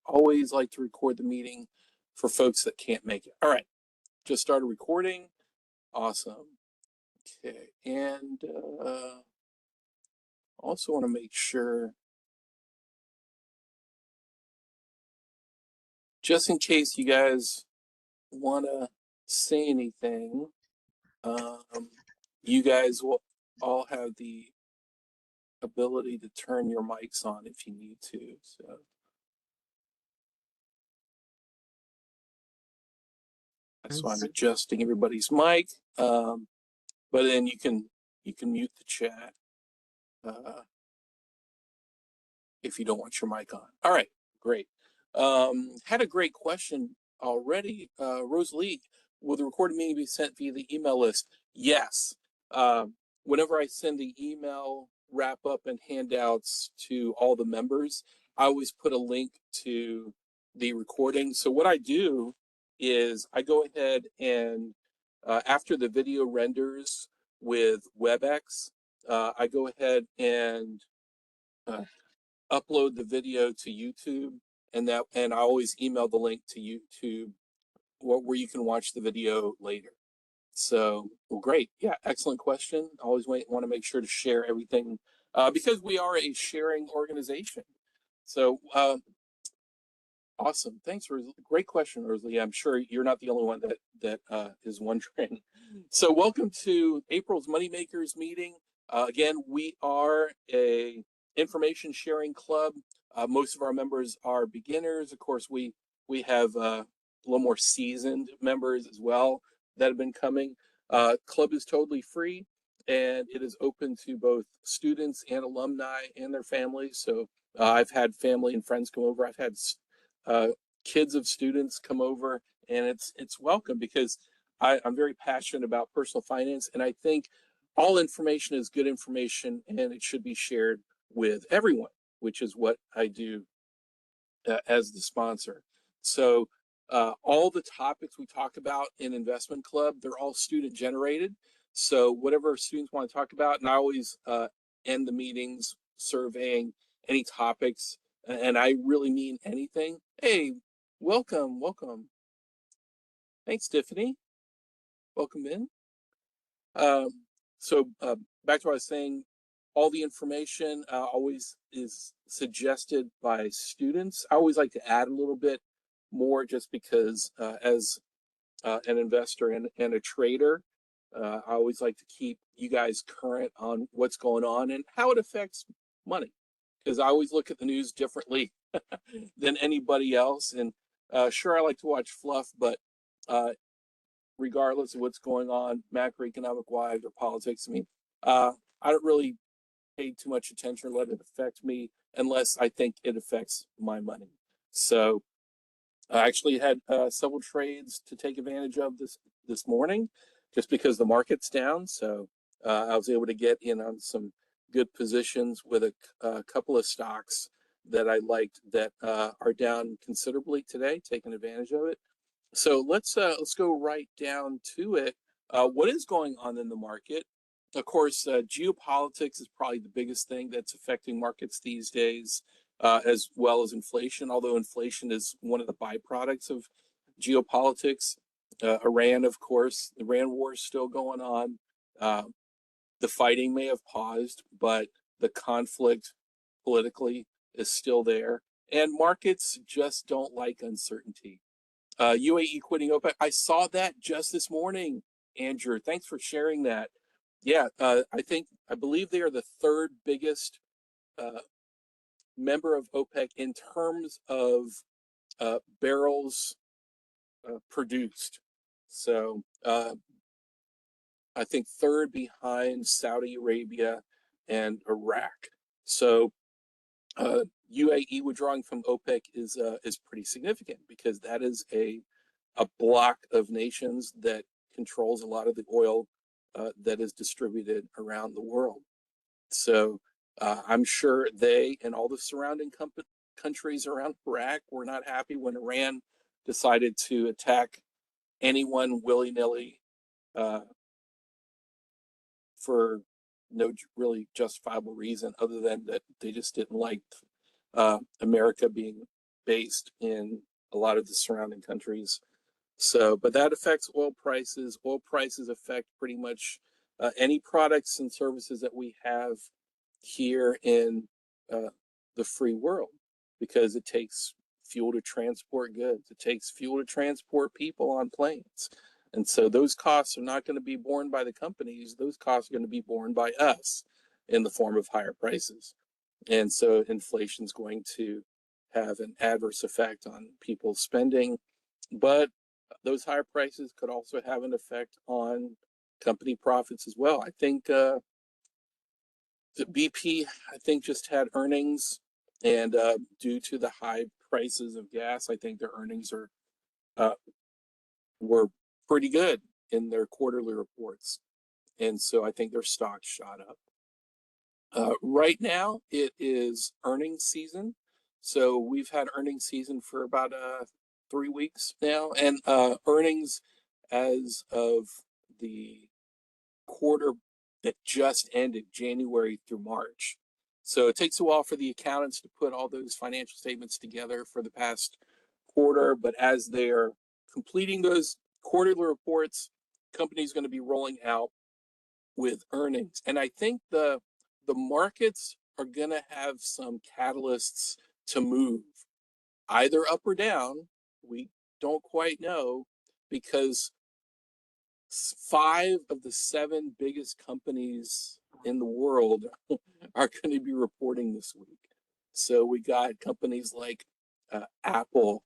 always like to record the meeting for folks that can't make it. All right, just started recording. Awesome. Okay, and also want to make sure, just in case you guys want to say anything, you guys will all have the ability to turn your mics on if you need to. So I'm adjusting everybody's mic, but then you can mute the chat if you don't want your mic on. All right, great. Had a great question already. Rosalie, will the recorded meeting be sent via the email list? Yes. Whenever I send the email wrap up and handouts to all the members, I always put a link to the recording. So what I do is I go ahead and after the video renders with WebEx, I go ahead and upload the video to YouTube, and I always email the link to YouTube where you can watch the video later. So, well, great. Yeah, excellent question. Always want to make sure to share everything because we are a sharing organization. So, awesome. Thanks, Rosalie. Great question, Rosalie. I'm sure you're not the only one that is wondering. So, welcome to April's Moneymakers meeting. Again, we are a information sharing club. Most of our members are beginners. Of course, we have a little more seasoned members as well that have been coming. Club is totally free, and it is open to both students and alumni and their families. So I've had family and friends come over. I've had kids of students come over, and it's welcome because I'm very passionate about personal finance, and I think all information is good information, and it should be shared with everyone, which is what I do as the sponsor. So all the topics we talk about in Investment Club, they're all student generated. So whatever students want to talk about, and I always end the meetings surveying any topics, and I really mean anything. Hey, welcome. Thanks, Tiffany. Welcome in. So back to what I was saying, all the information always is suggested by students. I always like to add a little bit more just because as an investor and a trader, I always like to keep you guys current on what's going on and how it affects money, because I always look at the news differently than anybody else. And sure, I like to watch fluff, but regardless of what's going on macroeconomic wise or politics, I mean, I don't really pay too much attention or let it affect me unless I think it affects my money. So I actually had several trades to take advantage of this morning just because the market's down. So I was able to get in on some good positions with a couple of stocks that I liked that are down considerably today, taking advantage of it. So let's go right down to it. What is going on in the market? Of course, geopolitics is probably the biggest thing that's affecting markets these days, as well as inflation, although inflation is one of the byproducts of geopolitics. Iran, of course, the Iran war is still going on. The fighting may have paused, but the conflict politically is still there. And markets just don't like uncertainty. UAE quitting OPEC. I saw that just this morning, Andrew. Thanks for sharing that. Yeah, I believe they are the third biggest member of OPEC in terms of barrels produced. So I think third behind Saudi Arabia and Iraq. So UAE withdrawing from OPEC is pretty significant because that is a block of nations that controls a lot of the oil that is distributed around the world. So I'm sure they and all the surrounding countries around Iraq were not happy when Iran decided to attack anyone willy-nilly for no really justifiable reason other than that they just didn't like America being based in a lot of the surrounding countries. So, but that affects oil prices. Oil prices affect pretty much any products and services that we have here in uh, the free world, because it takes fuel to transport goods. It takes fuel to transport people on planes. And so those costs are not going to be borne by the companies. Those costs are going to be borne by us in the form of higher prices. And so inflation is going to have an adverse effect on people's spending. But those higher prices could also have an effect on company profits as well. I think the BP, I think, just had earnings, and due to the high prices of gas, I think their earnings uh, were pretty good in their quarterly reports, and so I think their stock shot up. Right now, it is earnings season, so we've had earnings season for about 3 weeks now, and earnings as of the quarter that just ended, January through March. So it takes a while for the accountants to put all those financial statements together for the past quarter, but as they're completing those quarterly reports, companies going to be rolling out with earnings. And I think the markets are going to have some catalysts to move either up or down. We don't quite know, because 5 of the 7 biggest companies in the world are going to be reporting this week. So we got companies like Apple,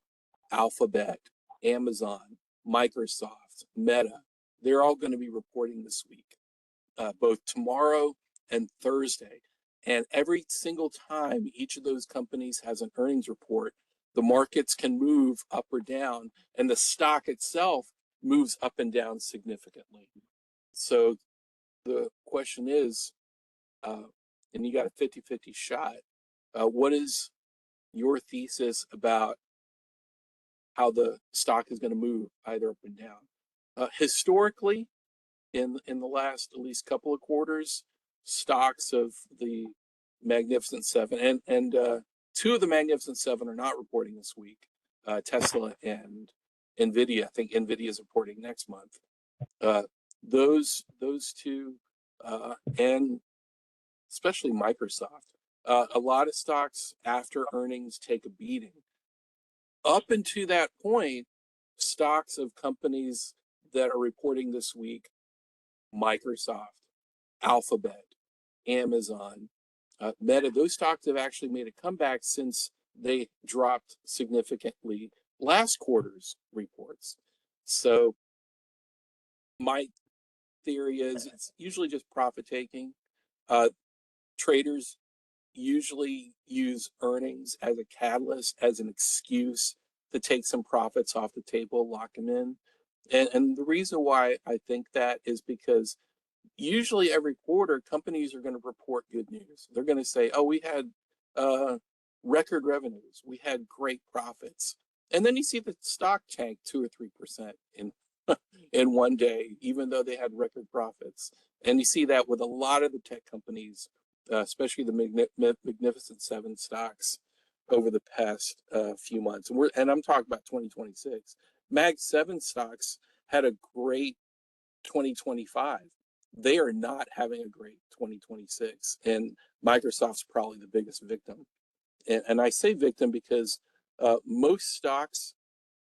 Alphabet, Amazon, Microsoft, Meta. They're all going to be reporting this week, both tomorrow and Thursday. And every single time each of those companies has an earnings report, the markets can move up or down, and the stock itself moves up and down significantly. So the question is, and you got a 50-50 shot, what is your thesis about how the stock is going to move either up and down? Historically, in the last at least couple of quarters, stocks of the Magnificent Seven, and 2 of the Magnificent Seven are not reporting this week, Tesla and NVIDIA. I think NVIDIA is reporting next month. Those 2, and especially Microsoft. A lot of stocks after earnings take a beating. Up until that point, stocks of companies that are reporting this week, Microsoft, Alphabet, Amazon, Meta, those stocks have actually made a comeback since they dropped significantly last quarter's reports. So my theory is it's usually just profit taking. Traders usually use earnings as a catalyst, as an excuse to take some profits off the table, lock them in. And the reason why I think that is because usually every quarter, companies are going to report good news. They're going to say, oh, we had record revenues. We had great profits. And then you see the stock tank 2 or 3% in one day, even though they had record profits. And you see that with a lot of the tech companies, especially the Magnificent Seven stocks over the past few months. And I'm talking about 2026. Mag 7 stocks had a great 2025. They are not having a great 2026. And Microsoft's probably the biggest victim. And I say victim because most stocks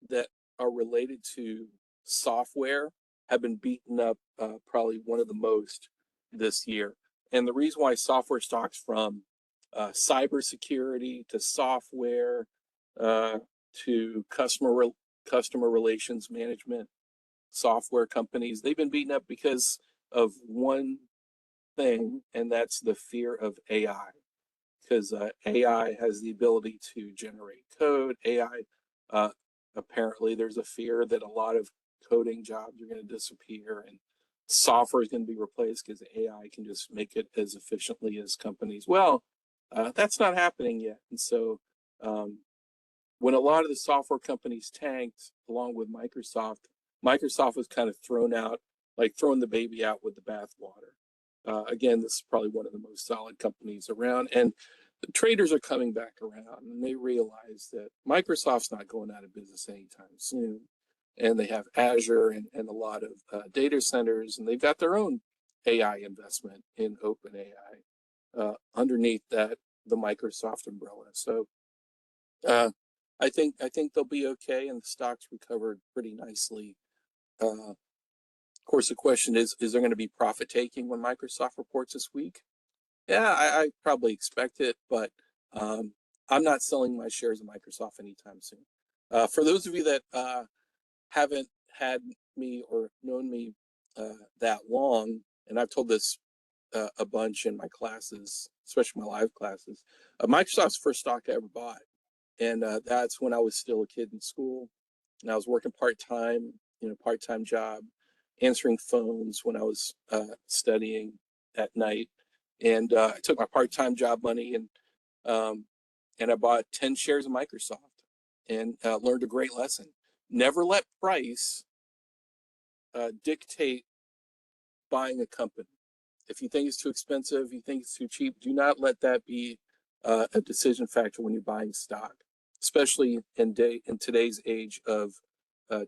that are related to software have been beaten up, probably one of the most this year. And the reason why software stocks, from cybersecurity to software to customer relations management software companies, they've been beaten up because of one thing, and that's the fear of AI. Because AI has the ability to generate code. AI, apparently, there's a fear that a lot of coding jobs are going to disappear, and software is going to be replaced because AI can just make it as efficiently as companies. Well, that's not happening yet. And so when a lot of the software companies tanked along with Microsoft, Microsoft was kind of thrown out, like throwing the baby out with the bathwater. Again, this is probably one of the most solid companies around. And the traders are coming back around, and they realize that Microsoft's not going out of business anytime soon. And they have Azure and a lot of data centers, and they've got their own AI investment in OpenAI underneath that the Microsoft umbrella. So I think they'll be okay, and the stocks recovered pretty nicely. Of course, the question is there going to be profit taking when Microsoft reports this week? Yeah, I probably expect it, but I'm not selling my shares of Microsoft anytime soon. For those of you that haven't had me or known me that long, and I've told this a bunch in my classes, especially my live classes, Microsoft's the first stock I ever bought. And that's when I was still a kid in school, and I was working part-time, part-time job, answering phones when I was studying at night. And I took my part-time job money and I bought 10 shares of Microsoft and learned a great lesson. Never let price dictate buying a company. If you think it's too expensive, you think it's too cheap, do not let that be a decision factor when you're buying stock, especially in today's age of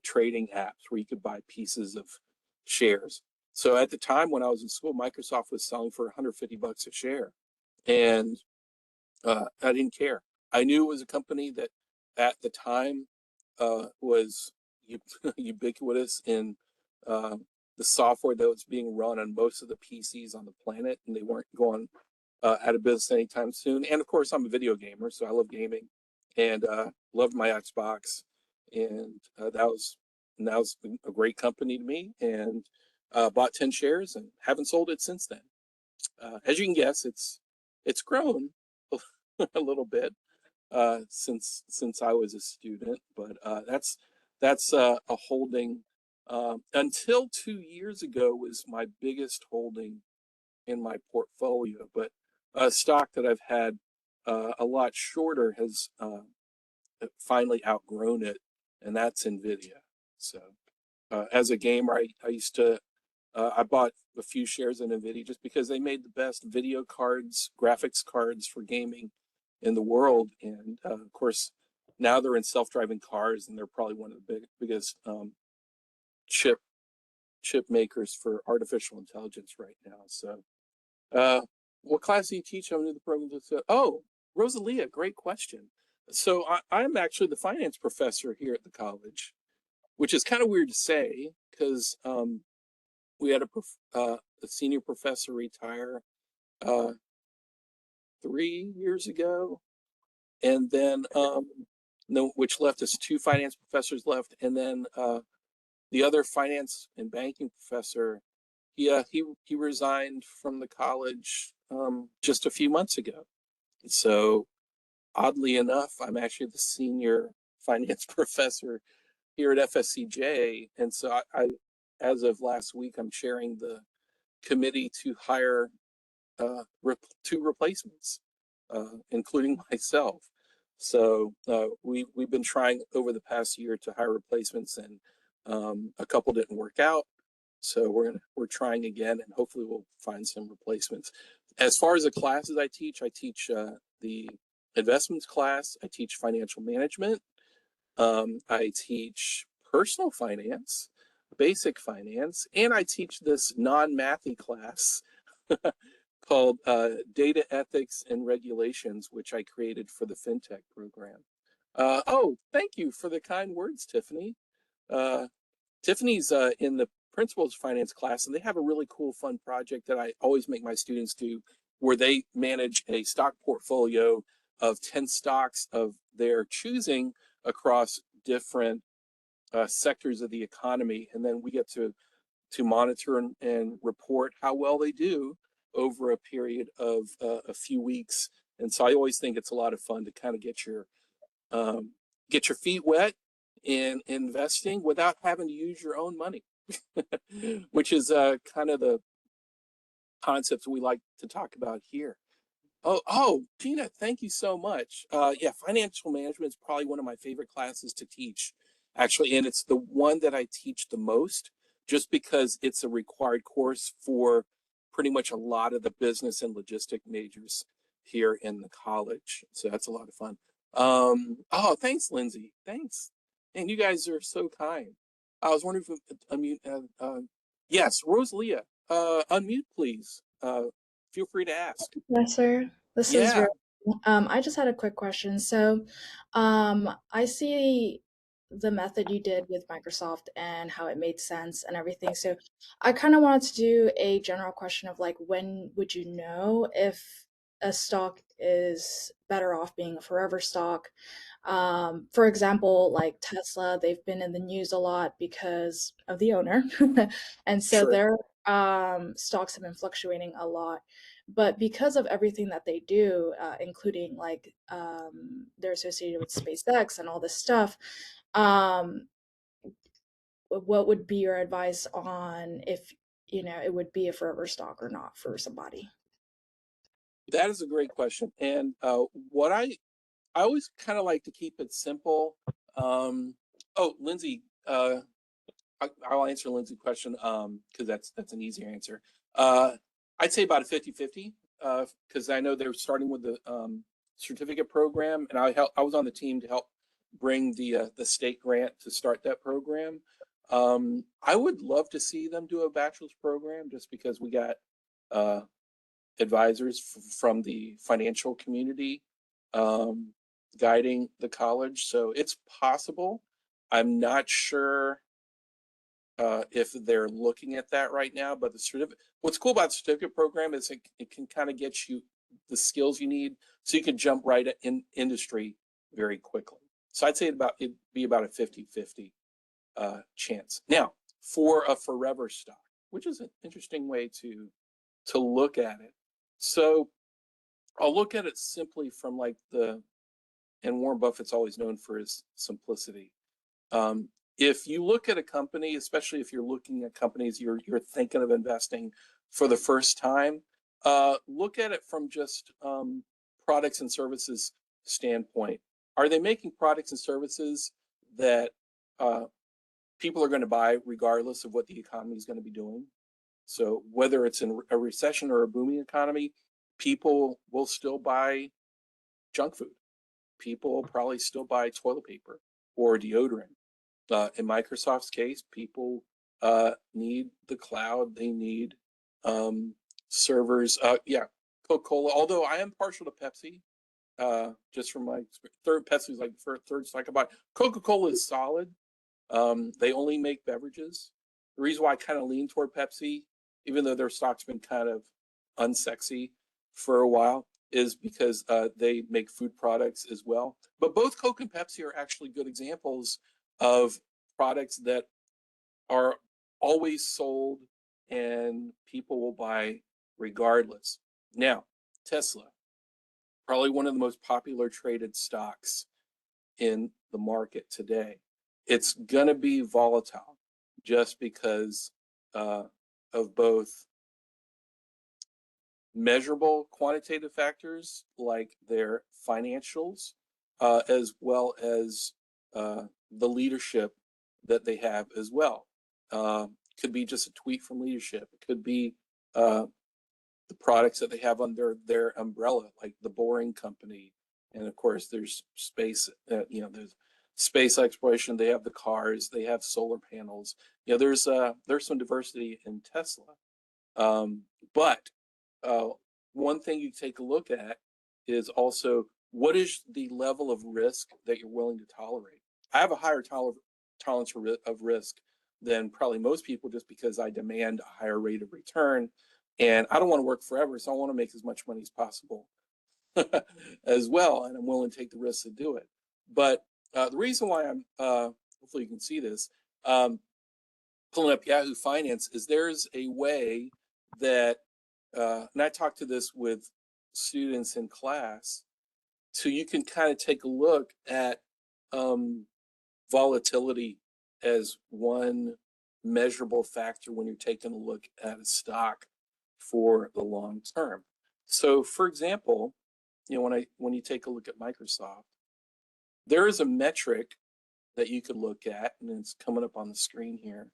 trading apps where you could buy pieces of shares. So at the time when I was in school, Microsoft was selling for $150 a share, and I didn't care. I knew it was a company that at the time was ubiquitous in the software that was being run on most of the PCs on the planet, and they weren't going out of business anytime soon. And of course, I'm a video gamer, so I love gaming, and loved my Xbox, and that was a great company to me. And bought 10 shares and haven't sold it since then. As you can guess, it's grown a little bit since I was a student, but that's a holding. Until 2 years ago was my biggest holding in my portfolio, but a stock that I've had a lot shorter has finally outgrown it, and that's Nvidia. So as a gamer, I used to I bought a few shares in Nvidia just because they made the best video cards, graphics cards for gaming in the world, and of course now they're in self-driving cars, and they're probably one of the biggest chip makers for artificial intelligence right now. So what class do you teach? I'm new to the program. Oh, Rosalia, great question. So I'm actually the finance professor here at the college, which is kind of weird to say because we had a senior professor retire 3 years ago, and then no, which left us 2 finance professors left, and then the other finance and banking professor, he resigned from the college just a few months ago. So oddly enough, I'm actually the senior finance professor here at FSCJ, and so I as of last week, I'm chairing the committee to hire 2 replacements, including myself. So we've been trying over the past year to hire replacements, and a couple didn't work out. So we're trying again, and hopefully we'll find some replacements. As far as the classes I teach the investments class. I teach financial management. I teach personal finance, basic finance, and I teach this non-mathy class called Data Ethics and Regulations, which I created for the FinTech program. Oh, thank you for the kind words, Tiffany. Tiffany's in the Principles of Finance class, and they have a really cool, fun project that I always make my students do, where they manage a stock portfolio of 10 stocks of their choosing across different sectors of the economy, and then we get to monitor and report how well they do over a period of a few weeks. And so I always think it's a lot of fun to kind of get your feet wet in investing without having to use your own money, which is kind of the concepts we like to talk about here. Oh, Gina, thank you so much. Yeah, financial management is probably one of my favorite classes to teach, actually, and it's the one that I teach the most, just because it's a required course for pretty much a lot of the business and logistic majors. here in the college. So that's a lot of fun. Oh, thanks, Lindsay. Thanks. And you guys are so kind. I was wondering if unmute. Yes, Rosalia. Unmute, please. Feel free to ask. Yes, sir. This is Yeah, real. I just had a quick question. So, I see the method you did with Microsoft and how it made sense and everything. So, I kind of wanted to do a general question of like, when would you know if a stock is better off being a forever stock? For example, like Tesla, they've been in the news a lot because of the owner, and so sure. their stocks have been fluctuating a lot, but because of everything that they do, including like they're associated with SpaceX and all this stuff, um, what would be your advice on if it would be a forever stock or not for somebody? That is a great question. And what I always kind of like to keep it simple. Oh, Lindsay, I'll answer Lindsay's question because that's an easier answer. Uh, I'd say about a 50-50 because I know they're starting with the certificate program, and I was on the team to help bring the state grant to start that program. I would love to see them do a bachelor's program just because we got uh, advisors from the financial community um, guiding the college, so it's possible. I'm not sure if they're looking at that right now. But the certificate, what's cool about the certificate program is it can kind of get you the skills you need so you can jump right in industry very quickly. So I'd say it'd be about a 50-50 chance. Now, for a forever stock, which is an interesting way to look at it. So I'll look at it simply from like and Warren Buffett's always known for his simplicity. Um, if you look at a company, especially if you're looking at companies you're thinking of investing for the first time, look at it from just products and services standpoint. Are they making products and services that uh, people are going to buy regardless of what the economy is going to be doing? So whether it's in a recession or a booming economy, people will still buy junk food. People will probably still buy toilet paper or deodorant. In Microsoft's case, people need the cloud. They need servers. Yeah, Coca-Cola. Although I am partial to Pepsi, just from my third Pepsi's like third so I can buy. Coca-Cola is solid. They only make beverages. The reason why I kind of lean toward Pepsi, even though their stock's been kind of unsexy for a while, is because they make food products as well. But both Coke and Pepsi are actually good examples of products that are always sold and people will buy regardless. Now, Tesla, probably one of the most popular traded stocks in the market today. It's going to be volatile just because uh, of both measurable quantitative factors like their financials, as well as the leadership that they have as well. Could be just a tweet from leadership. It could be uh, the products that they have under their umbrella, like the Boring Company, and of course there's space. There's space exploration. They have the cars. They have solar panels. There's some diversity in Tesla, but uh, one thing you take a look at is also what is the level of risk that you're willing to tolerate. I have a higher tolerance of risk than probably most people just because I demand a higher rate of return. And I don't want to work forever, so I want to make as much money as possible as well. And I'm willing to take the risk to do it. But the reason why hopefully you can see this, pulling up Yahoo Finance, is there's a way that, and I talked to this with students in class, so you can kind of take a look at um, volatility as one measurable factor when you're taking a look at a stock for the long term. So, for example, when you take a look at Microsoft, there is a metric that you could look at, and it's coming up on the screen here.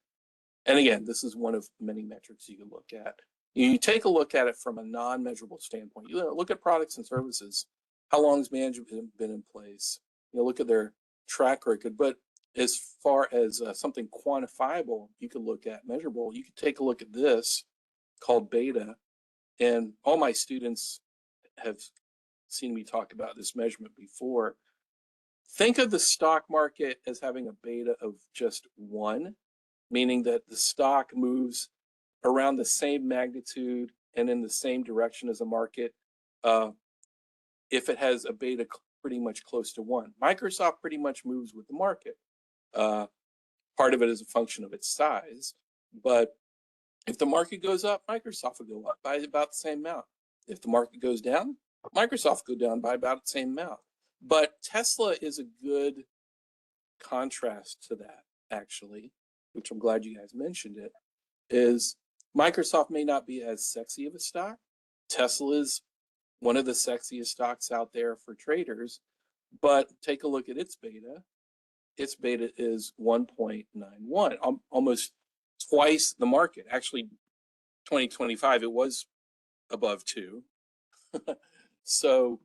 And again, this is one of many metrics you can look at. You take a look at it from a non-measurable standpoint. You look at products and services. How long has management been in place? Look at their track record. But as far as something quantifiable, you could look at measurable. You could take a look at this called beta, and all my students have seen me talk about this measurement before. Think of the stock market as having a beta of just 1, meaning that the stock moves around the same magnitude and in the same direction as a market if it has a beta pretty much close to 1. Microsoft pretty much moves with the market. Part of it is a function of its size, but if the market goes up, Microsoft will go up by about the same amount. If the market goes down, Microsoft will go down by about the same amount. But Tesla is a good contrast to that, actually, which I'm glad you guys mentioned it, is Microsoft may not be as sexy of a stock. Tesla is one of the sexiest stocks out there for traders, but take a look at its beta. Its beta is 1.91, almost twice the market. Actually, 2025, it was above 2. So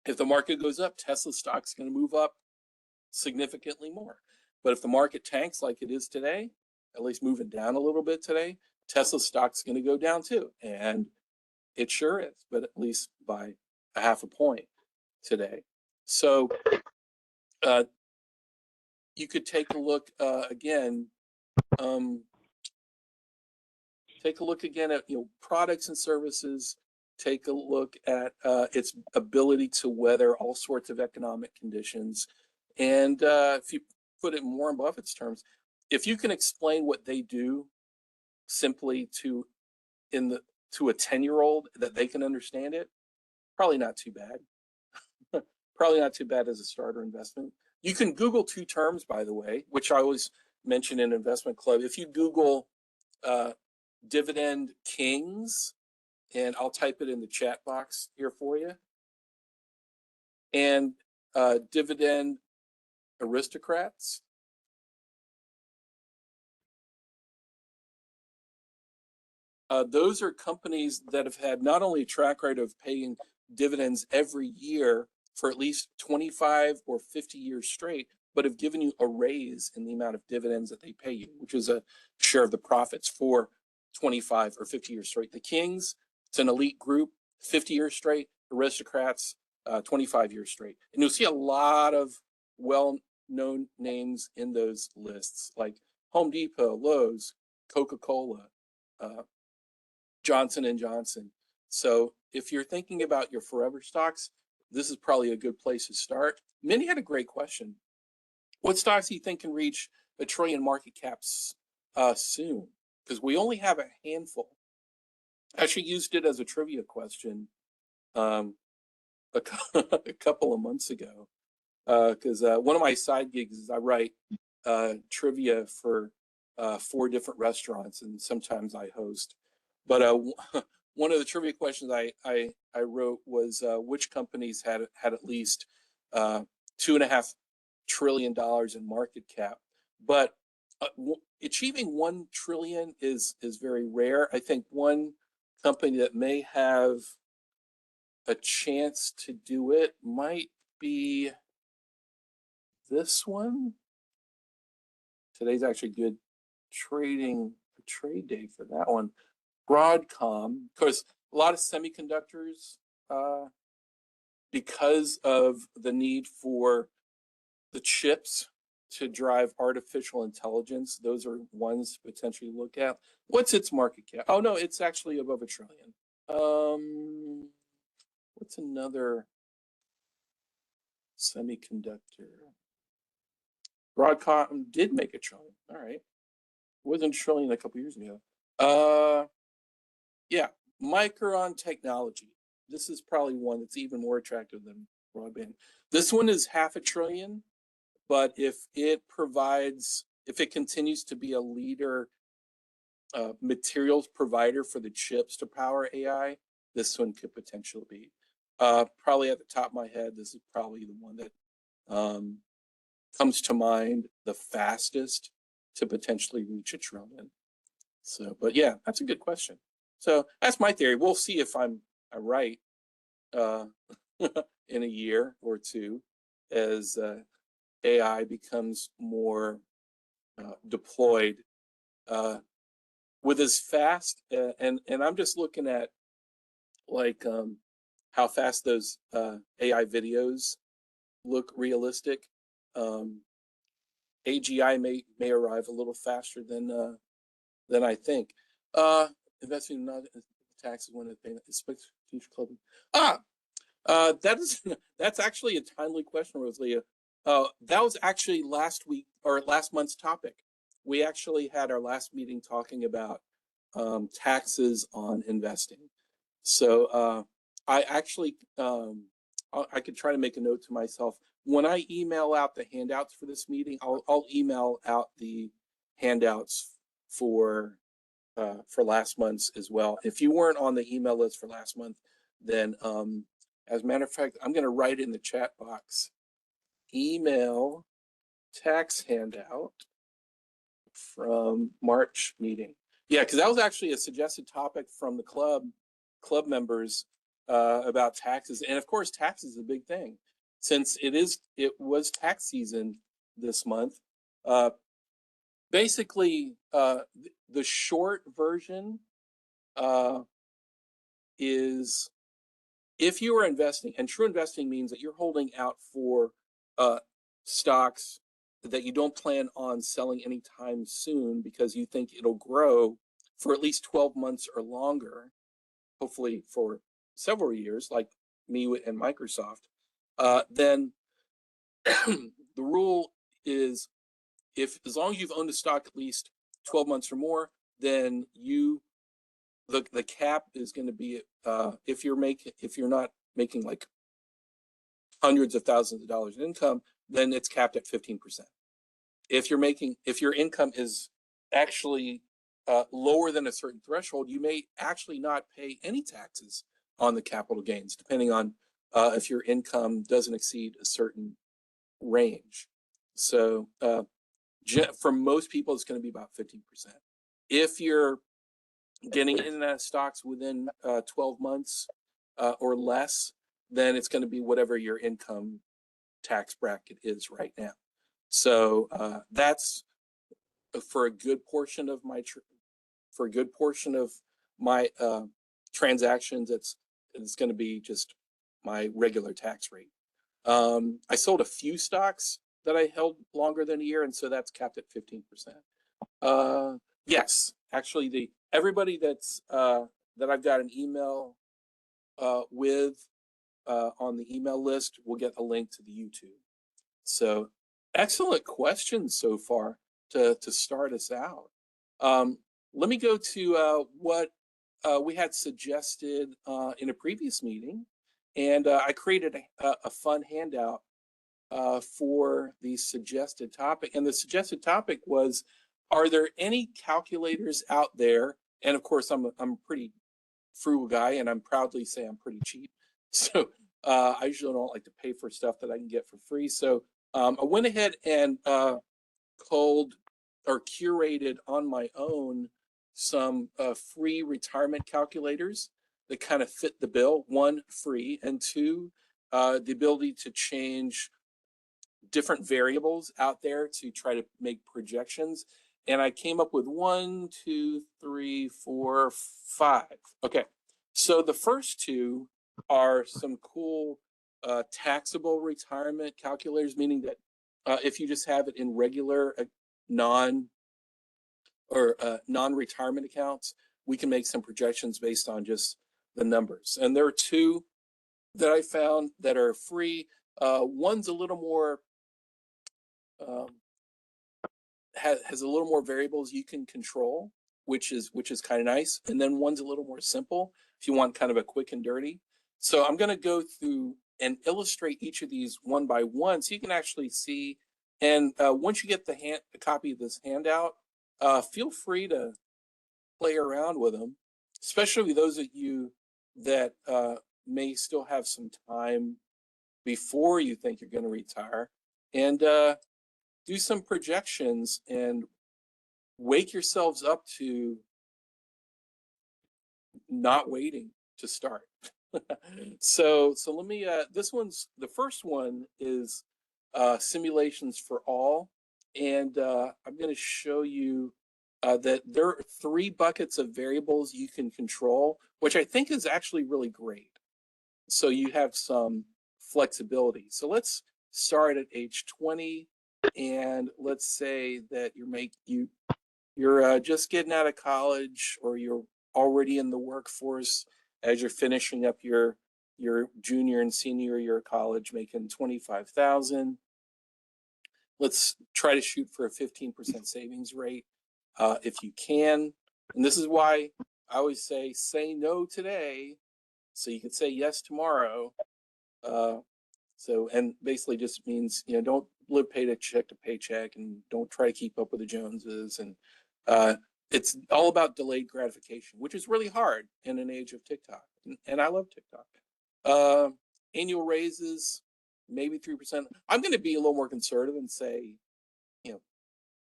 if the market goes up, Tesla stock's going to move up significantly more. But if the market tanks like it is today, at least moving down a little bit today, Tesla stock's going to go down too. And it sure is, but at least by a 0.5 point today. So you could take a look again. Take a look again at products and services. Take a look at its ability to weather all sorts of economic conditions. And if you put it more above its terms, if you can explain what they do simply to a 10-year-old that they can understand it, probably not too bad. Probably not too bad as a starter investment. You can Google 2 terms, by the way, which I always mention in Investment Club. If you Google dividend kings, and I'll type it in the chat box here for you, and dividend aristocrats, those are companies that have had not only a track record of paying dividends every year for at least 25 or 50 years straight, but have given you a raise in the amount of dividends that they pay you, which is a share of the profits for 25 or 50 years straight. The Kings, it's an elite group, 50 years straight. Aristocrats, 25 years straight. And you'll see a lot of well-known names in those lists, like Home Depot, Lowe's, Coca-Cola, Johnson & Johnson. So if you're thinking about your forever stocks, this is probably a good place to start. Minnie had a great question. What stocks do you think can reach $1 trillion market caps soon? Because we only have a handful. I actually used it as a trivia question a couple of months ago. Because one of my side gigs is I write trivia for 4 different restaurants, and sometimes I host. But one of the trivia questions I wrote was which companies had at least $2.5 trillion in market cap. But achieving $1 trillion is very rare. I think one company that may have a chance to do it might be this one. Today's actually good trade day for that one. Broadcom, because a lot of semiconductors, because of the need for the chips to drive artificial intelligence, those are ones to potentially look at. What's its market cap? Oh no, it's actually above $1 trillion. What's another semiconductor? Broadcom did make $1 trillion. All right, it wasn't $1 trillion a couple years ago. Yeah, Micron Technology. This is probably one that's even more attractive than broadband. This one is $500 billion, but if it continues to be a leader materials provider for the chips to power AI, this one could potentially be. Probably at the top of my head, this is probably the one that comes to mind the fastest to potentially reach $1 trillion. So, but yeah, that's a good question. So that's my theory. We'll see if I'm right in a year or two as AI becomes more deployed with as fast and I'm just looking at like how fast those AI videos look realistic. AGI may arrive a little faster than I think. Investing not taxes when it expects future clubbing. That's actually a timely question, Rosalia. That was actually last week or last month's topic. We actually had our last meeting talking about taxes on investing. So I actually I could try to make a note to myself when I email out the handouts for this meeting. I'll email out the handouts for last month's as well. If you weren't on the email list for last month, then as a matter of fact, I'm going to write in the chat box, email tax handout from March meeting. Yeah, because that was actually a suggested topic from the club members about taxes. And of course, taxes is a big thing. Since it was tax season this month, basically the short version is if you are investing, and true investing means that you're holding out for stocks that you don't plan on selling anytime soon because you think it'll grow for at least 12 months or longer, hopefully for several years, like me and Microsoft, then the rule is as long as you've owned a stock at least 12 months or more, then the cap is going to be if you're not making like hundreds of thousands of dollars in income, then it's capped at 15%. If your income is actually lower than a certain threshold, you may actually not pay any taxes on the capital gains, depending on if your income doesn't exceed a certain range. So for most people, it's going to be about 15%. If you're getting in stocks within 12 months or less, then it's going to be whatever your income tax bracket is right now. So that's for a good portion of my transactions. It's going to be just my regular tax rate. I sold a few stocks that I held longer than a year, and so that's capped at 15%. Yes, actually, everybody that I've got an email with on the email list will get a link to the YouTube. So excellent questions so far to start us out. Let me go to what we had suggested in a previous meeting, and I created a fun handout for the suggested topic. And the suggested topic was, are there any calculators out there? And of course, I'm a pretty frugal guy, and I'm proudly say I'm pretty cheap. So I usually don't like to pay for stuff that I can get for free. So I went ahead and called or curated on my own some free retirement calculators that kind of fit the bill. One, free, and two, the ability to change different variables out there to try to make projections. And I came up with 1, 2, 3, 4, 5. Okay, so the first two are some cool taxable retirement calculators, meaning that if you just have it in regular non-retirement accounts, we can make some projections based on just the numbers. And there are two that I found that are free. One's a little more has a little more variables you can control, which is kind of nice. And then one's a little more simple if you want kind of a quick and dirty. So I'm going to go through and illustrate each of these one by one so you can actually see. And once you get the copy of this handout, feel free to play around with them, especially those of you that may still have some time before you think you're going to retire, and do some projections and wake yourselves up to not waiting to start. So let me, the first one is simulations for all. And I'm going to show you that there are 3 buckets of variables you can control, which I think is actually really great. So you have some flexibility. So let's start at age 20, and let's say that you're just getting out of college, or you're already in the workforce as you're finishing up your junior and senior year of college, making 25,000. Let's try to shoot for a 15% savings rate if you can. And this is why I always say no today so you can say yes tomorrow. And basically just means, don't live paycheck to paycheck, and don't try to keep up with the Joneses. And it's all about delayed gratification, which is really hard in an age of TikTok. And I love TikTok. Annual raises, maybe 3%. I'm going to be a little more conservative and say,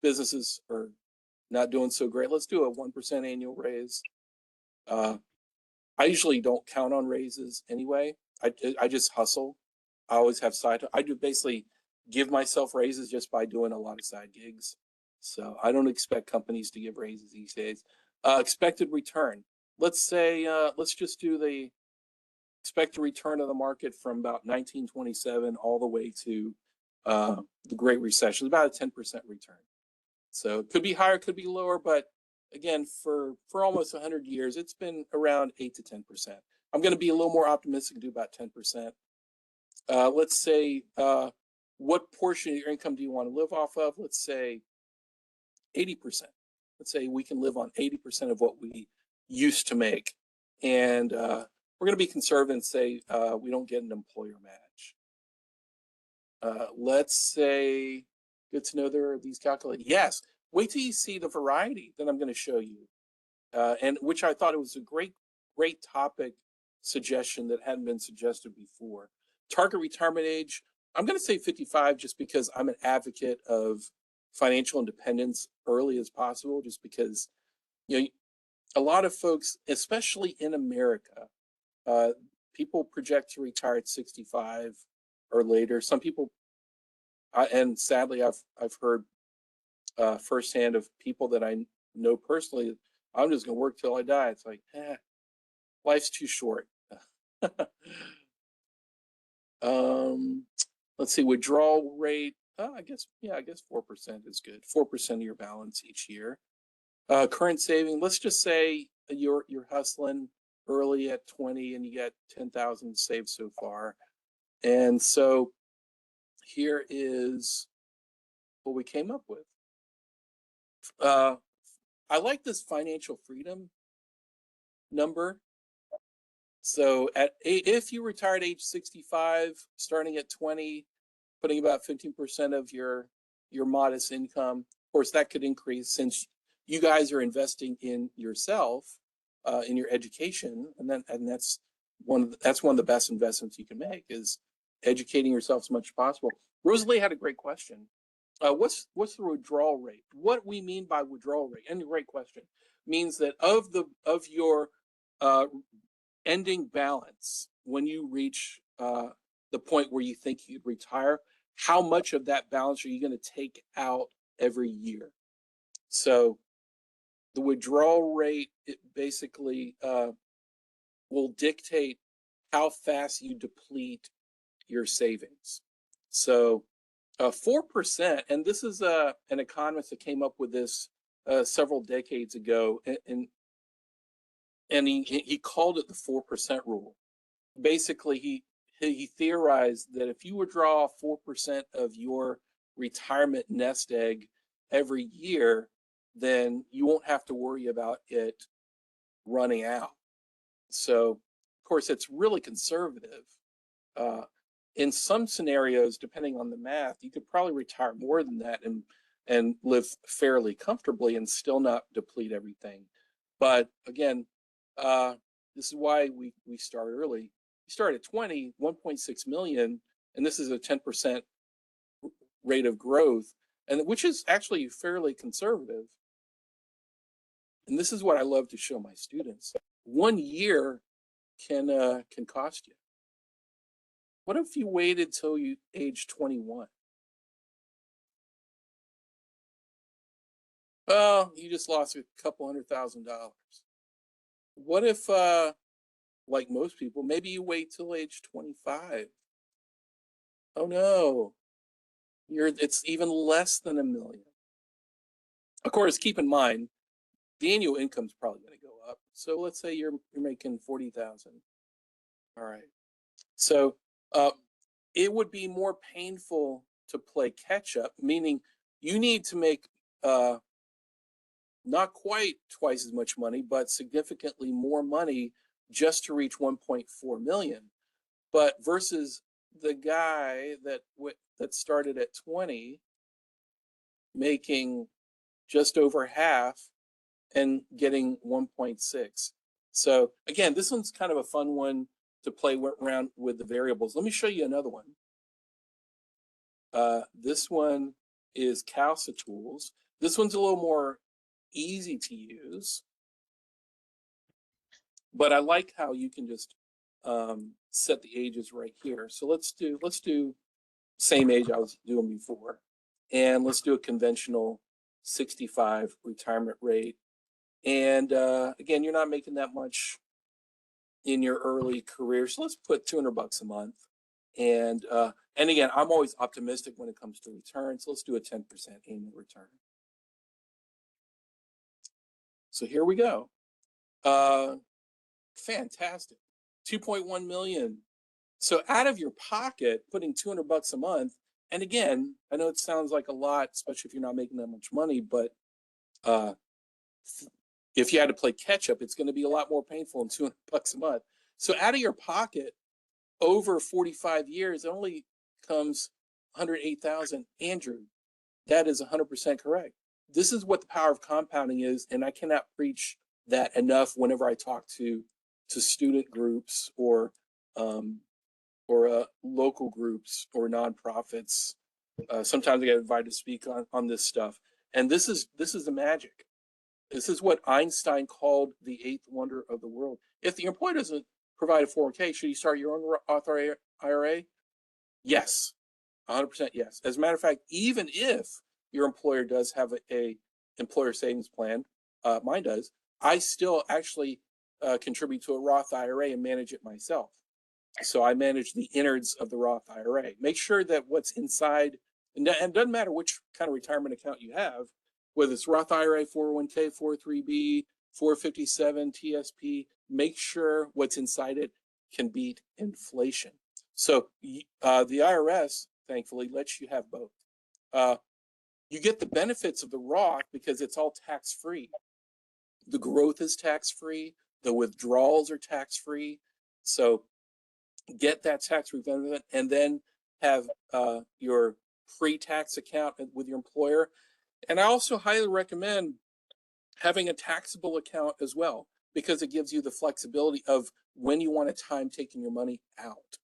businesses are not doing so great. Let's do a 1% annual raise. I usually don't count on raises anyway. I just hustle. I always have I do basically give myself raises just by doing a lot of side gigs. So I don't expect companies to give raises these days. Expected return. Let's say, let's just do the expected return of the market from about 1927 all the way to the Great Recession, about a 10% return. So it could be higher, could be lower, but again, for almost 100 years, it's been around 8 to 10%. I'm going to be a little more optimistic and do about 10%. Let's say, what portion of your income do you want to live off of? Let's say 80%. Let's say we can live on 80% of what we used to make. And we're going to be conservative and say we don't get an employer match. Let's say, good to know there are these calculated. Yes, wait till you see the variety that I'm going to show you. And which I thought it was a great topic suggestion that hadn't been suggested before. Target retirement age, I'm going to say 55 just because I'm an advocate of financial independence early as possible, just because, a lot of folks, especially in America, people project to retire at 65 or later. Some people, and sadly, I've heard firsthand of people that I know personally, I'm just going to work till I die. It's like, life's too short. Let's see, withdrawal rate. I guess 4% is good. 4% of your balance each year. Current saving. Let's just say you're hustling early at 20 and you get 10,000 saved so far. And so here is what we came up with. I like this financial freedom number. So if you retired age 65, starting at 20, putting about 15% of your modest income, of course that could increase since you guys are investing in yourself, in your education, and that's one of the best investments you can make, is educating yourself as much as possible. Rosalie had a great question. What's the withdrawal rate? What we mean by withdrawal rate, and a great question, means that of your ending balance, when you reach the point where you think you'd retire, how much of that balance are you going to take out every year? So the withdrawal rate, it basically will dictate how fast you deplete your savings. So 4%, and this is an economist that came up with this several decades ago, and he called it the 4% rule. Basically, he theorized that if you withdraw 4% of your retirement nest egg every year, then you won't have to worry about it running out. So, of course, it's really conservative. In some scenarios, depending on the math, you could probably retire more than that and live fairly comfortably and still not deplete everything. But again, this is why we start early. You start at 20, 1.6 million, and this is a 10% rate of growth, and which is actually fairly conservative. And this is what I love to show my students. 1 year can cost you. What if you waited till you age 21? Well, you just lost a couple $100,000. What if, like most people, maybe you wait till age 25? Oh no, it's even less than 1 million. Of course, keep in mind the annual income is probably going to go up. So let's say you're making 40,000. All right. So uh, it would be more painful to play catch up, meaning you need to make not quite twice as much money, but significantly more money just to reach 1.4 million. But versus the guy that started at 20 making just over half and getting 1.6. So again, this one's kind of a fun one to play around with the variables. Let me show you another one. This one is CALSA tools. This one's a little more easy to use, but I like how you can just set the ages right here. So let's do same age I was doing before, and let's do a conventional 65 retirement rate. And again, you're not making that much in your early career, so let's put $200 a month. And again, I'm always optimistic when it comes to returns. So let's do a 10% annual return. So here we go. Fantastic. 2.1 million. So out of your pocket, putting $200 a month. And again, I know it sounds like a lot, especially if you're not making that much money, but if you had to play catch up, it's going to be a lot more painful than $200 a month. So out of your pocket, over 45 years, it only comes 108,000. Andrew, that is 100% correct. This is what the power of compounding is, and I cannot preach that enough whenever I talk to student groups or local groups or nonprofits. Sometimes I get invited to speak on this stuff, and this is the magic. This is what Einstein called the eighth wonder of the world. If the employer doesn't provide a 401k, should you start your own Roth IRA? Yes, 100% yes. As a matter of fact, even if your employer does have a employer savings plan, mine does, I still actually contribute to a Roth IRA and manage it myself. So I manage the innards of the Roth IRA. Make sure that what's inside, and it doesn't matter which kind of retirement account you have, whether it's Roth IRA, 401k, 403b, 457, TSP, make sure what's inside it can beat inflation. So the IRS, thankfully, lets you have both. You get the benefits of the Roth because it's all tax-free. The growth is tax-free. The withdrawals are tax-free. So get that tax-free benefit and then have your pre-tax account with your employer. And I also highly recommend having a taxable account as well, because it gives you the flexibility of when you want to time taking your money out.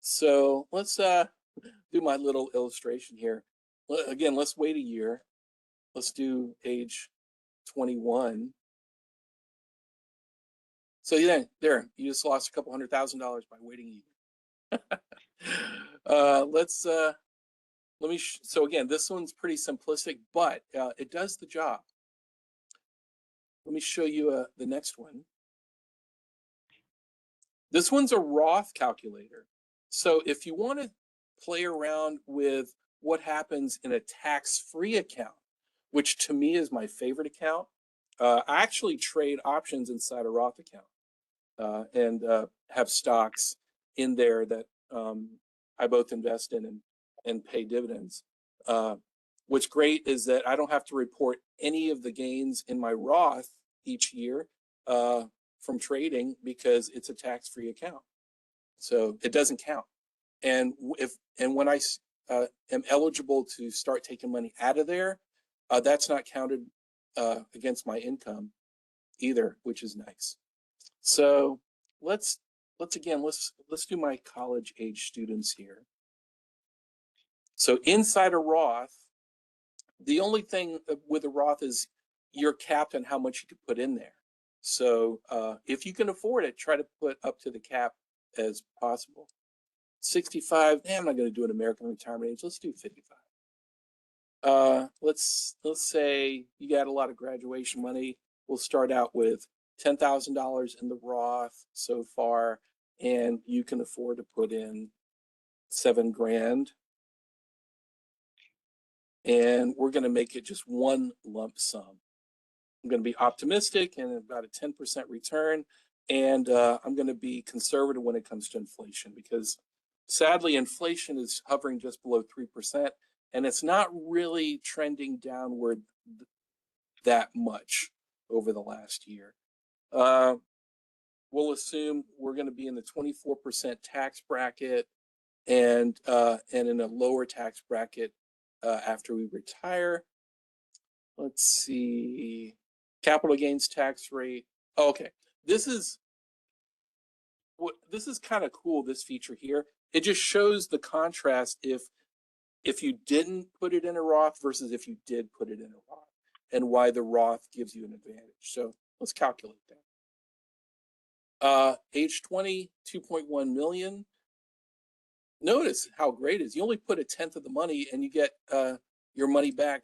So let's do my little illustration here. Again, let's wait a year. Let's do age 21. So yeah, there, you just lost a couple $100,000 by waiting a year. Let me, so again, this one's pretty simplistic, but it does the job. Let me show you the next one. This one's a Roth calculator. So if you want to play around with what happens in a tax-free account, which to me is my favorite account, I actually trade options inside a Roth account and have stocks in there that I both invest in and pay dividends. What's great is that I don't have to report any of the gains in my Roth each year from trading because it's a tax-free account. So it doesn't count. And when I am eligible to start taking money out of there, that's not counted against my income either, which is nice. So let's do my college age students here. So inside a Roth, the only thing with a Roth is you're capped on how much you can put in there. So if you can afford it, try to put up to the cap as possible. 65, I'm not going to do an American retirement age. Let's do 55. Let's say you got a lot of graduation money. We'll start out with $10,000 in the Roth so far, and you can afford to put in $7,000. And we're going to make it just one lump sum. I'm going to be optimistic and about a 10% return. And I'm going to be conservative when it comes to inflation, because sadly, inflation is hovering just below 3%, and it's not really trending downward that much over the last year. We'll assume we're going to be in the 24% tax bracket and in a lower tax bracket after we retire. Let's see, capital gains tax rate. Oh, okay, this is kind of cool. This feature here, it just shows the contrast if you didn't put it in a Roth versus if you did put it in a Roth, and why the Roth gives you an advantage. So let's calculate that. Age 20, 2.1 million. Notice how great it is. You only put 1/10 of the money and you get your money back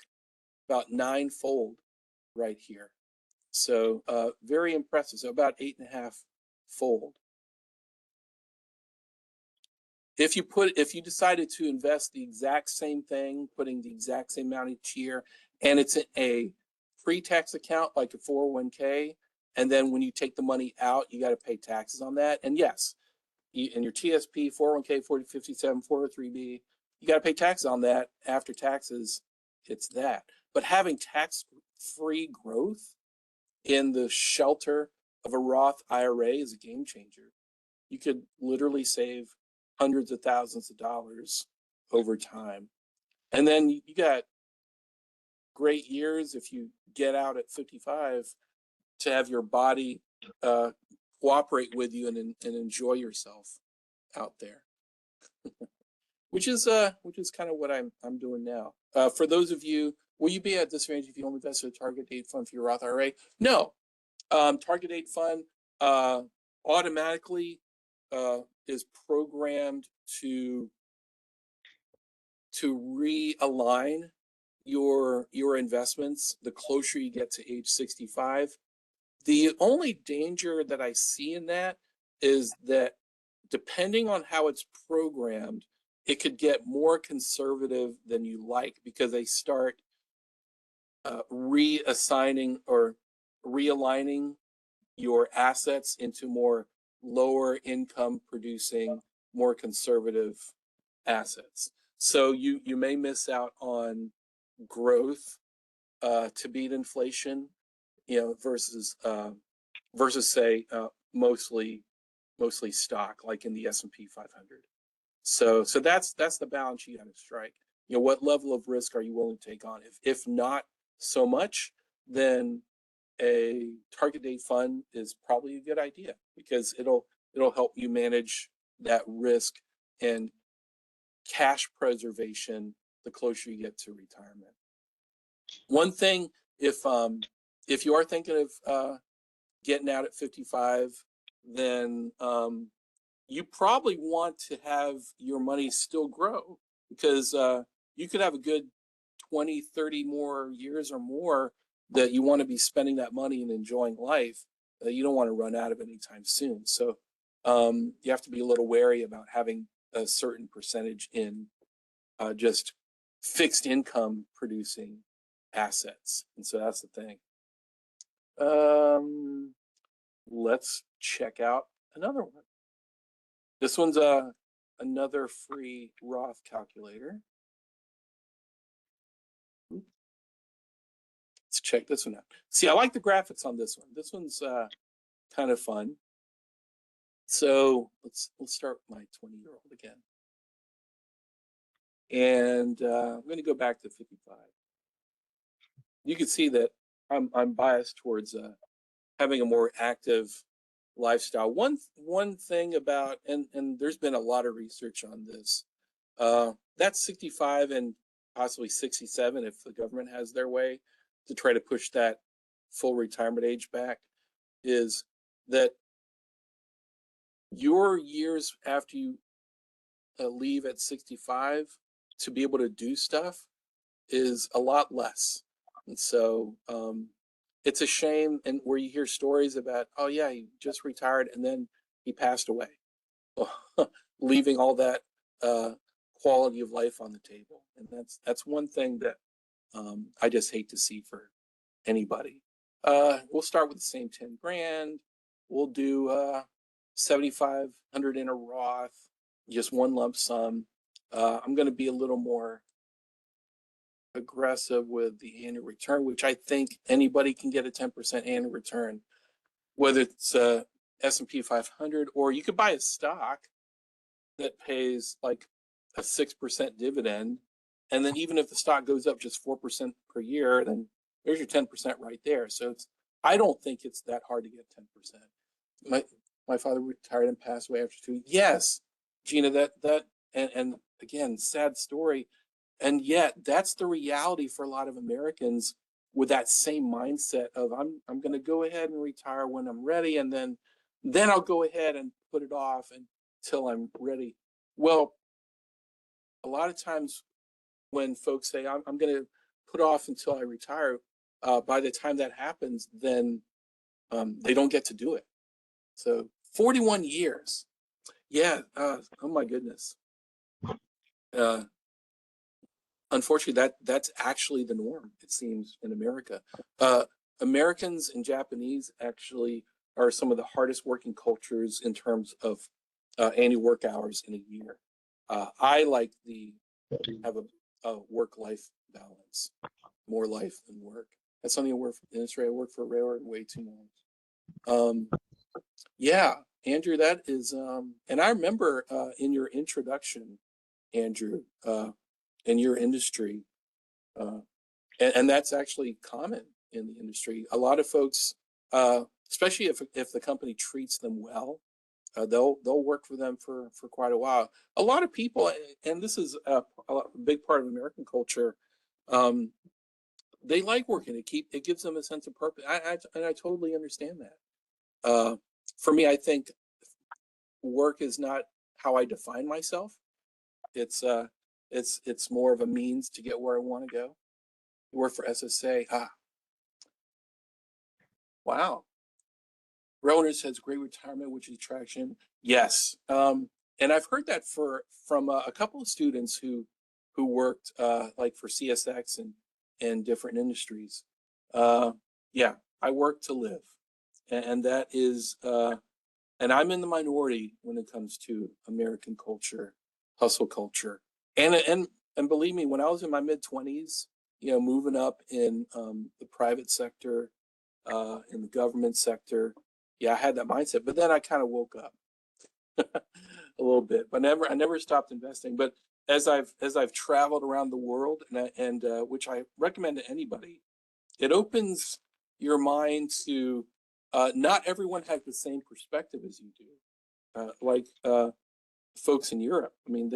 about 9-fold right here. So very impressive. So about 8.5-fold. If you decided to invest the exact same thing, putting the exact same amount each year, and it's in a pre-tax account like a 401k, and then when you take the money out, you got to pay taxes on that. And yes, in your TSP, 401k, 4057, 403b, you got to pay taxes on that. After taxes, it's that. But having tax-free growth in the shelter of a Roth IRA is a game changer. You could literally save hundreds of thousands of dollars over time. And then you got great years if you get out at 55 to have your body cooperate with you and enjoy yourself out there. which is kind of what I'm doing now. For those of you, will you be at disadvantage if you only invest in a target date fund for your Roth IRA? No. Target date fund automatically is programmed to realign your investments the closer you get to age 65. The only danger that I see in that is that depending on how it's programmed, it could get more conservative than you like, because they start reassigning or realigning your assets into more lower income producing, more conservative assets. So you may miss out on growth to beat inflation, versus say mostly stock like in the S&P 500. So that's the balance you got to strike. What level of risk are you willing to take on? If not so much, then a target date fund is probably a good idea, because it'll help you manage that risk and cash preservation the closer you get to retirement. One thing, if you are thinking of getting out at 55, then you probably want to have your money still grow, because you could have a good 20, 30 more years or more that you want to be spending that money and enjoying life. You don't want to run out of it anytime soon. So you have to be a little wary about having a certain percentage in just fixed income producing assets. And so that's the thing. Let's check out another one. This one's another free Roth calculator. Let's check this one out. See, I like the graphics on this one. This one's kind of fun. So let's start with my 20-year-old again. And I'm going to go back to 55. You can see that I'm biased towards having a more active lifestyle. One thing about, and there's been a lot of research on this, that's 65 and possibly 67 if the government has their way to try to push that full retirement age back. is that your years after you leave at 65 to be able to do stuff is a lot less. And so it's a shame, and where you hear stories about, oh yeah, he just retired and then he passed away, leaving all that quality of life on the table. And that's one thing that I just hate to see for anybody. We'll start with the same 10 grand. We'll do 7,500 in a Roth, just one lump sum. I'm going to be a little more aggressive with the annual return, which I think anybody can get a 10% annual return, whether it's S&P 500, or you could buy a stock that pays like a 6% dividend. And then even if the stock goes up just 4% per year, then there's your 10% right there. So I don't think it's that hard to get 10%. My father retired and passed away after 2. Yes, Gina, and again, sad story. And yet that's the reality for a lot of Americans, with that same mindset of I'm going to go ahead and retire when I'm ready, and then I'll go ahead and put it off until I'm ready. Well, a lot of times when folks say I'm going to put off until I retire, by the time that happens, then they don't get to do it. So 41 years. Yeah. Oh my goodness. Unfortunately, that's actually the norm, it seems, in America. Americans and Japanese actually are some of the hardest working cultures in terms of annual work hours in a year. I like have a work-life balance, more life than work. That's something I work for in Israel. I work for a railroad way too long. Yeah, Andrew, that is, and I remember in your introduction, Andrew, in your industry, and that's actually common in the industry. A lot of folks, especially if the company treats them well, they'll work for them for quite a while. A lot of people, and this is a big part of American culture, they like working. It gives them a sense of purpose. And I totally understand that. For me, I think work is not how I define myself. It's more of a means to get where I want to go. Work for SSA. Wow. Rowaners has great retirement, which is attraction. Yes. And I've heard that from a couple of students who worked like for CSX and different industries. Yeah, I work to live, and that is, and I'm in the minority when it comes to American culture, hustle culture, and believe me, when I was in my mid-20s, moving up in the private sector, in the government sector, yeah, I had that mindset. But then I kind of woke up a little bit. But I never stopped investing. But as I've traveled around the world, and which I recommend to anybody, it opens your mind to not everyone has the same perspective as you do. Like folks in Europe, I mean,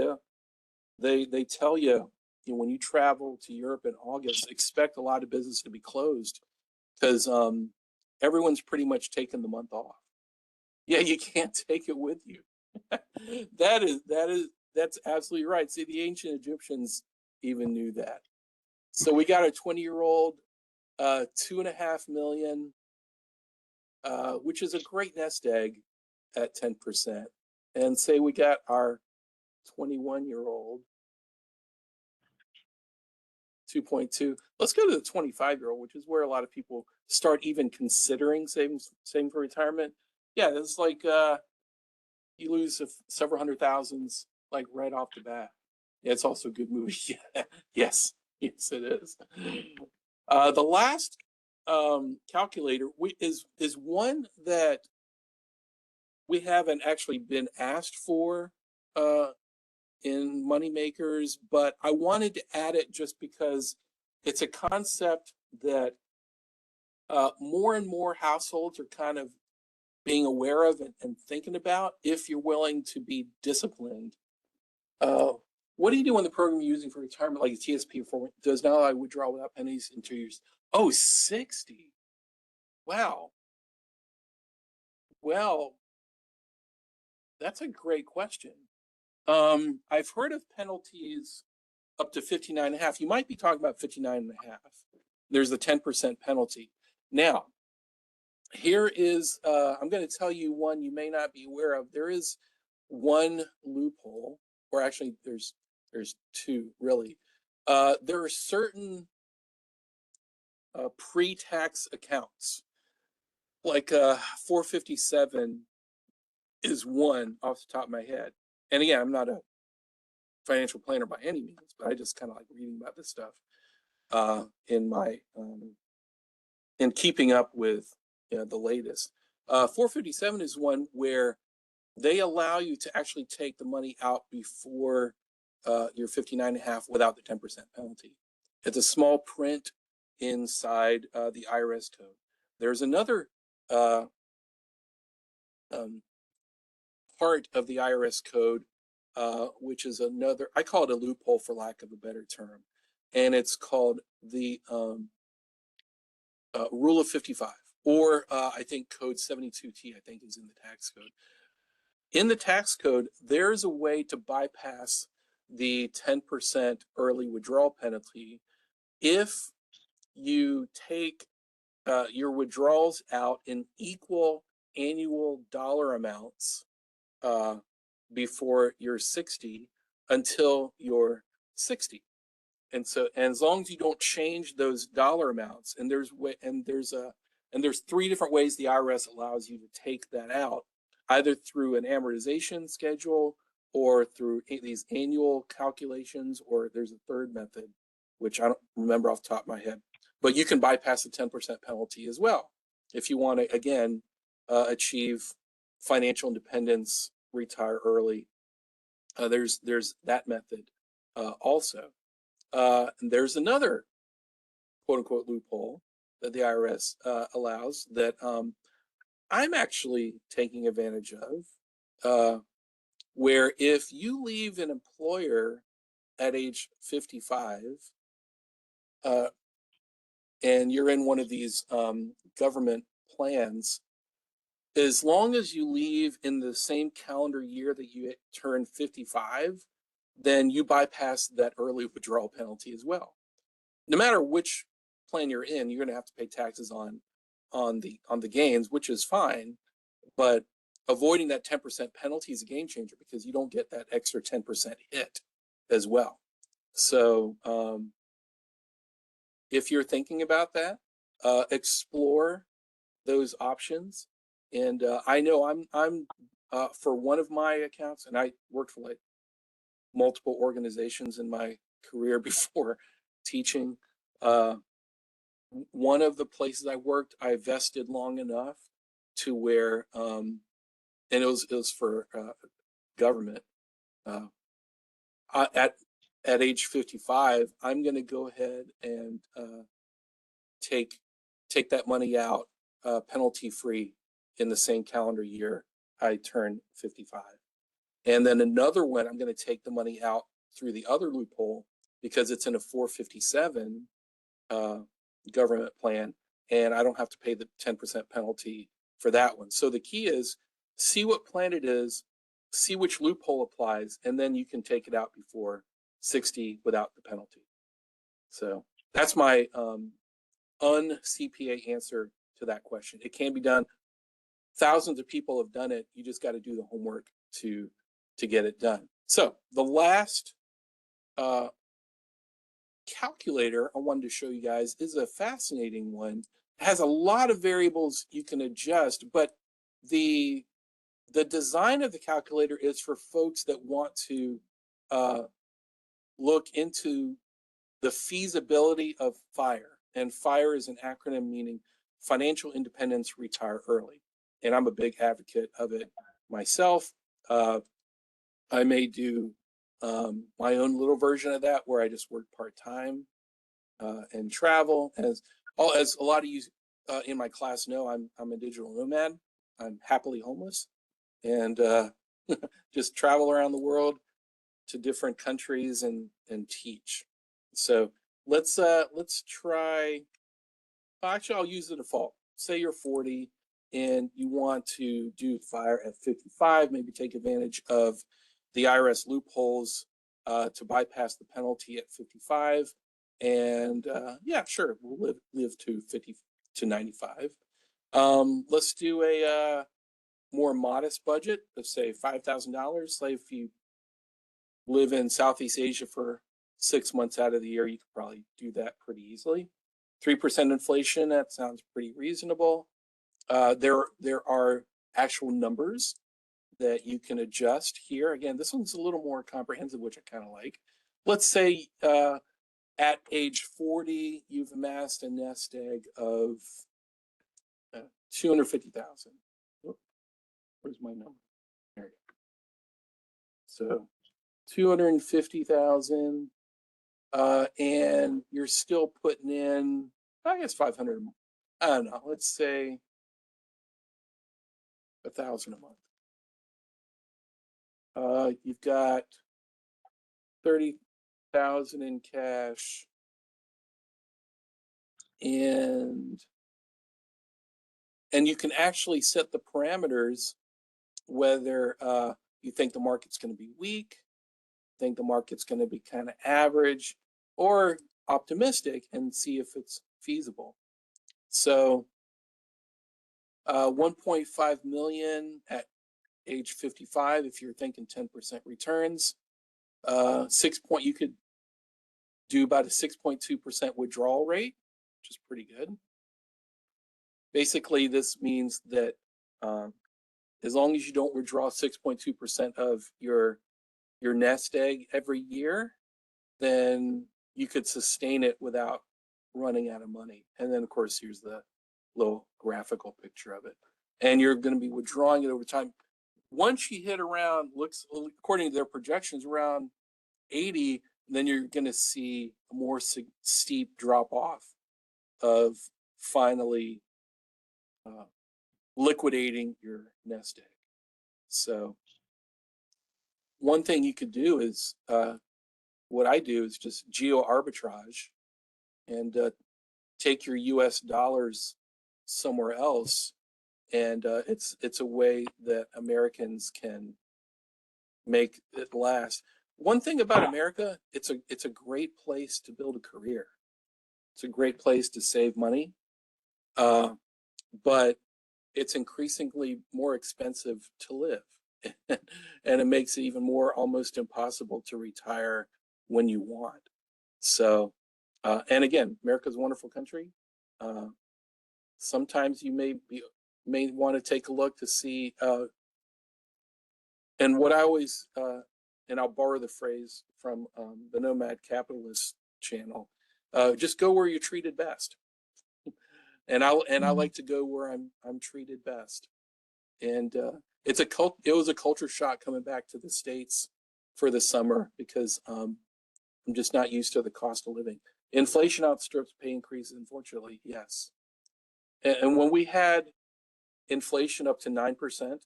they tell you, when you travel to Europe in August, expect a lot of business to be closed because everyone's pretty much taken the month off. Yeah, you can't take it with you. That's absolutely right. See, the ancient Egyptians even knew that. So we got a 20-year-old, 2.5 million, which is a great nest egg at 10%. And say we got our 21-year-old, 2.2. Let's go to the 25-year-old, which is where a lot of people start even considering saving for retirement. Yeah, it's like you lose several hundred thousands like right off the bat. Yeah, it's also a good movie. Yes, it is. The last calculator is one that we haven't actually been asked for in Moneymakers, but I wanted to add it just because it's a concept that more and more households are kind of being aware of and thinking about if you're willing to be disciplined. What do you do when the program you're using for retirement, like a TSP, does not allow withdrawal without penalties in 2 years? Oh, 60. Wow. Well, that's a great question. I've heard of penalties up to 59 and a half. You might be talking about 59 and a half. There's a 10% penalty. Now, here is, I'm going to tell you one you may not be aware of. There is one loophole, or actually there's two really. There are certain pre-tax accounts, like 457 is one off the top of my head. And again, I'm not a financial planner by any means, but I just kind of like reading about this stuff in my in keeping up with the latest. 457 is one where they allow you to actually take the money out before your 59 and a half without the 10% penalty. It's a small print inside the IRS code. There's another part of the IRS code, which is another, I call it a loophole for lack of a better term. And it's called the Rule of 55, or I think code 72T, I think is in the tax code. In the tax code, there's a way to bypass the 10% early withdrawal penalty if you take your withdrawals out in equal annual dollar amounts before you're 60 until you're 60. And so, and as long as you don't change those dollar amounts, and there's three different ways the IRS allows you to take that out, either through an amortization schedule or through these annual calculations, or there's a third method, which I don't remember off the top of my head. But you can bypass the 10% penalty as well if you want to, again, achieve financial independence, retire early. There's that method also. And there's another quote unquote loophole that the IRS allows that I'm actually taking advantage of, where if you leave an employer at age 55 and you're in one of these government plans, as long as you leave in the same calendar year that you turn 55, then you bypass that early withdrawal penalty as well. No matter which plan you're in, you're going to have to pay taxes on the gains, which is fine, but avoiding that 10% penalty is a game changer because you don't get that extra 10% hit as well. So if you're thinking about that, explore those options. And I know I'm for one of my accounts, and I worked for like multiple organizations in my career before teaching. One of the places I worked, I vested long enough to where, and it was for government. At age 55, I'm going to go ahead and take that money out penalty free in the same calendar year I turn 55. And then another one, I'm going to take the money out through the other loophole because it's in a 457 government plan, and I don't have to pay the 10% penalty for that one. So the key is see what plan it is, see which loophole applies, and then you can take it out before 60 without the penalty. So that's my un-CPA answer to that question. It can be done. Thousands of people have done it. You just got to do the homework to get it done. So the last calculator I wanted to show you guys is a fascinating one. It has a lot of variables you can adjust, but the design of the calculator is for folks that want to look into the feasibility of FIRE. And FIRE is an acronym meaning Financial Independence, Retire Early. And I'm a big advocate of it myself. I may do my own little version of that where I just work part-time and travel. As a lot of you in my class know, I'm a digital nomad. I'm happily homeless and just travel around the world to different countries and teach. So let's try. Actually, I'll use the default. Say you're 40 and you want to do fire at 55, maybe take advantage of the IRS loopholes to bypass the penalty at 55. And yeah, sure, we'll live to 50 to 95. Let's do a more modest budget of say $5,000. Like if you live in Southeast Asia for 6 months out of the year, you could probably do that pretty easily. 3% inflation, that sounds pretty reasonable. There are actual numbers that you can adjust here. Again, this one's a little more comprehensive, which I kind of like. Let's say at age 40, you've amassed a nest egg of 250,000. Where's my number? There you go. So 250,000, and you're still putting in, I guess 500. I don't know. Let's say 1,000 a month. You've got 30,000 in cash, and you can actually set the parameters whether you think the market's going to be weak, think the market's going to be kind of average, or optimistic, and see if it's feasible. So 1.5 million at age 55 if you're thinking 10% returns. You could do about a 6.2% withdrawal rate, which is pretty good. Basically, this means that as long as you don't withdraw 6.2% of your nest egg every year, then you could sustain it without running out of money. And then, of course, here's the little graphical picture of it. And you're going to be withdrawing it over time. Once you hit around, according to their projections, around 80, then you're going to see a more steep drop off of finally liquidating your nest egg. So one thing you could do is, what I do is just geo arbitrage and take your US dollars somewhere else. And it's a way that Americans can make it last. One thing about America, it's a great place to build a career. It's a great place to save money, but it's increasingly more expensive to live. And it makes it even more almost impossible to retire when you want. So, and again, America's a wonderful country. Sometimes you may want to take a look to see, and what I always, and I'll borrow the phrase from the Nomad Capitalist channel, just go where you're treated best. And I like to go where I'm treated best. And it was a culture shock coming back to the States for the summer because I'm just not used to the cost of living. Inflation outstrips pay increases, unfortunately, yes. And when we had inflation up to 9%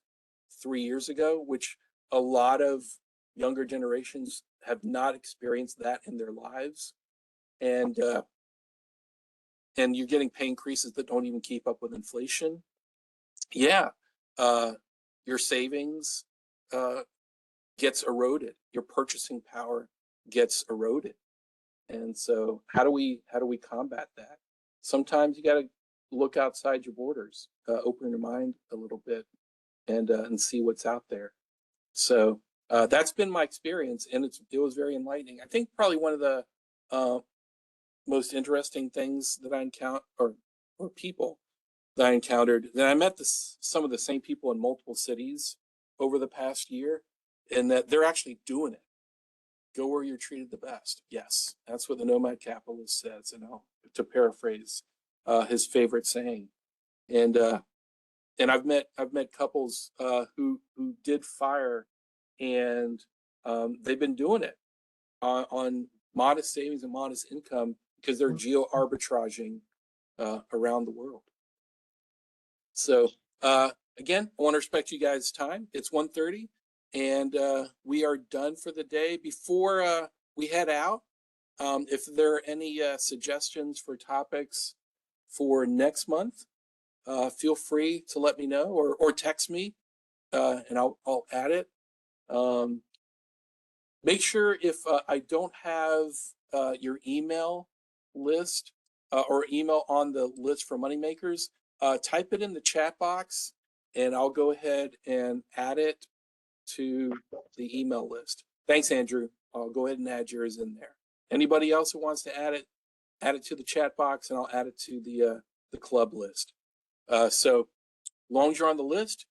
3 years ago, which a lot of younger generations have not experienced that in their lives, and you're getting pay increases that don't even keep up with inflation, yeah, your savings gets eroded, your purchasing power gets eroded. And so how do we combat that? Sometimes you got to look outside your borders, open your mind a little bit, and see what's out there. So that's been my experience, and it was very enlightening. I think probably one of the most interesting things that I encountered, or people that I encountered, that I met some of the same people in multiple cities over the past year, and that they're actually doing it. Go where you're treated the best. Yes, that's what the Nomad Capitalist says, and to paraphrase his favorite saying. And I've met couples who did fire, and they've been doing it on modest savings and modest income because they're geo arbitraging around the world. So again, I want to respect you guys' time. It's 1:30, and we are done for the day. Before we head out, if there are any suggestions for topics for next month, feel free to let me know or text me, and I'll add it. Make sure if I don't have your email list or email on the list for Moneymakers, type it in the chat box and I'll go ahead and add it to the email list. Thanks, Andrew. I'll go ahead and add yours in there. Anybody else who wants to add it to the chat box, and I'll add it to the club list. So long as you're on the list,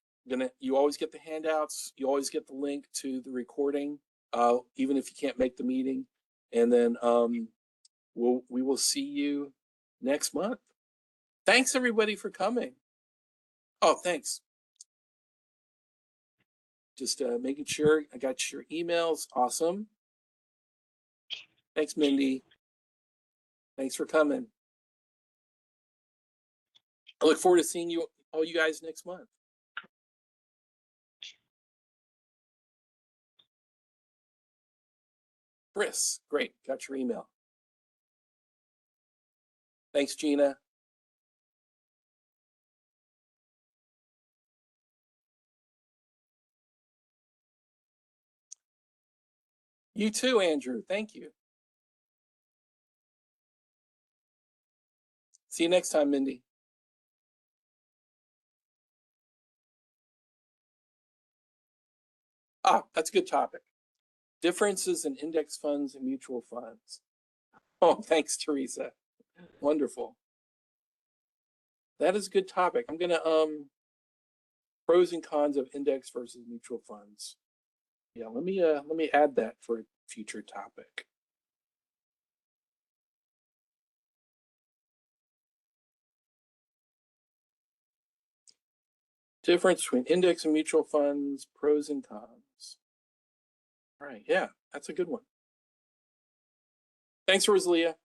you always get the handouts. You always get the link to the recording, even if you can't make the meeting. And then we will see you next month. Thanks everybody for coming. Oh, thanks. Just making sure I got your emails. Awesome. Thanks, Mindy. Thanks for coming. I look forward to seeing all you guys next month. Chris, great, got your email. Thanks, Gina. You too, Andrew. Thank you. See you next time, Mindy. That's a good topic. Differences in index funds and mutual funds. Oh, thanks, Teresa. Wonderful. That is a good topic. I'm gonna pros and cons of index versus mutual funds. Yeah, let me add that for a future topic. Difference between index and mutual funds, pros and cons. All right, yeah, that's a good one. Thanks, Rosalia.